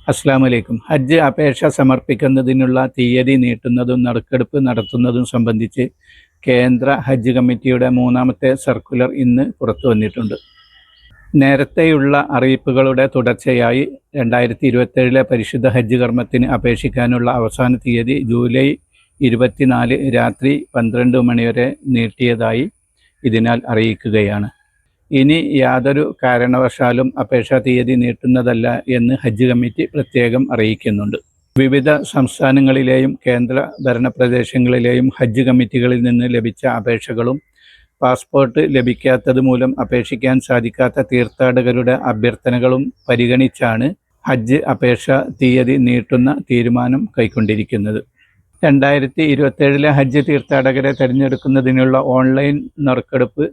അസ്സലാമു അലൈക്കും. ഹജ്ജ് അപേക്ഷ സമർപ്പിക്കുന്നതിനുള്ള തീയതി നീട്ടുന്നതും നറുക്കെടുപ്പ് നടത്തുന്നതും സംബന്ധിച്ച് കേന്ദ്ര ഹജ്ജ് കമ്മിറ്റിയുടെ മൂന്നാമത്തെ സർക്കുലർ ഇന്ന് പുറത്തു വന്നിട്ടുണ്ട്. നേരത്തെയുള്ള അറിയിപ്പുകളുടെ തുടർച്ചയായി 2027 പരിശുദ്ധ ഹജ്ജ് കർമ്മത്തിന് അപേക്ഷിക്കാനുള്ള അവസാന തീയതി ജൂലൈ 24 രാത്രി 12 മണിവരെ നീട്ടിയതായി ഇതിനാൽ അറിയിക്കുകയാണ്. ഇനി യാതൊരു കാരണവശാലും അപേക്ഷാ തീയതി നീട്ടുന്നതല്ല എന്ന് ഹജ്ജ് കമ്മിറ്റി പ്രത്യേകം അറിയിക്കുന്നുണ്ട്. വിവിധ സംസ്ഥാനങ്ങളിലെയും കേന്ദ്ര ഭരണപ്രദേശങ്ങളിലെയും ഹജ്ജ് കമ്മിറ്റികളിൽ നിന്ന് ലഭിച്ച അപേക്ഷകളും പാസ്പോർട്ട് ലഭിക്കാത്തത് മൂലം അപേക്ഷിക്കാൻ സാധിക്കാത്ത തീർത്ഥാടകരുടെ അഭ്യർത്ഥനകളും പരിഗണിച്ചാണ് ഹജ്ജ് അപേക്ഷ തീയതി നീട്ടുന്ന തീരുമാനം കൈക്കൊണ്ടിരിക്കുന്നത്. 2027 ഹജ്ജ് തീർത്ഥാടകരെ തിരഞ്ഞെടുക്കുന്നതിനുള്ള ഓൺലൈൻ നറുക്കെടുപ്പ്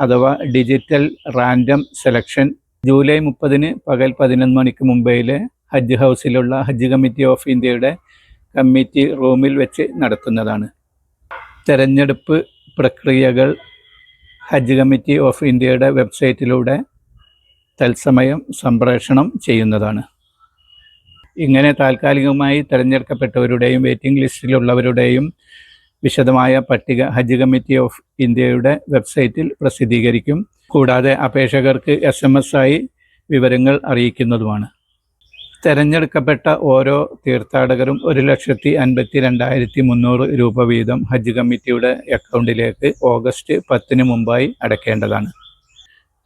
അഥവാ ഡിജിറ്റൽ റാൻഡം സെലക്ഷൻ ജൂലൈ 30 പകൽ 11 മണിക്ക് മുംബൈയിലെ ഹജ്ജ് ഹൗസിലുള്ള ഹജ്ജ് കമ്മിറ്റി ഓഫ് ഇന്ത്യയുടെ കമ്മിറ്റി റൂമിൽ വെച്ച് നടത്തുന്നതാണ്. തെരഞ്ഞെടുപ്പ് പ്രക്രിയകൾ ഹജ്ജ് കമ്മിറ്റി ഓഫ് ഇന്ത്യയുടെ വെബ്സൈറ്റിലൂടെ തത്സമയം സംപ്രേഷണം ചെയ്യുന്നതാണ്. ഇങ്ങനെ താൽക്കാലികമായി തിരഞ്ഞെടുക്കപ്പെട്ടവരുടെയും വെയിറ്റിംഗ് ലിസ്റ്റിലുള്ളവരുടെയും വിശദമായ പട്ടിക ഹജ്ജ് കമ്മിറ്റി ഓഫ് ഇന്ത്യയുടെ വെബ്സൈറ്റിൽ പ്രസിദ്ധീകരിക്കും. കൂടാതെ അപേക്ഷകർക്ക് SMS ആയി വിവരങ്ങൾ അറിയിക്കുന്നതുമാണ്. തിരഞ്ഞെടുക്കപ്പെട്ട ഓരോ തീർത്ഥാടകരും 1,52,300 രൂപ വീതം ഹജ്ജ് കമ്മിറ്റിയുടെ അക്കൗണ്ടിലേക്ക് ഓഗസ്റ്റ് 10 മുമ്പായി അടയ്ക്കേണ്ടതാണ്.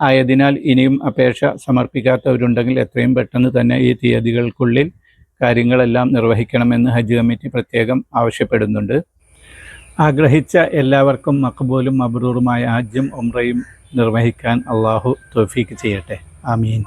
ആയതിനാൽ ഇനിയും അപേക്ഷ സമർപ്പിക്കാത്തവരുണ്ടെങ്കിൽ എത്രയും പെട്ടെന്ന് തന്നെ ഈ തീയതികൾക്കുള്ളിൽ കാര്യങ്ങളെല്ലാം നിർവഹിക്കണമെന്ന് ഹജ്ജ് കമ്മിറ്റി പ്രത്യേകം ആവശ്യപ്പെടുന്നുണ്ട്. ആഗ്രഹിച്ച എല്ലാവർക്കും മഖബൂലും മബ്രൂറുമായ ഹജ്ജും ഉംറയും നിർവഹിക്കാൻ അള്ളാഹു തൗഫീക്ക് ചെയ്യട്ടെ. ആമീൻ.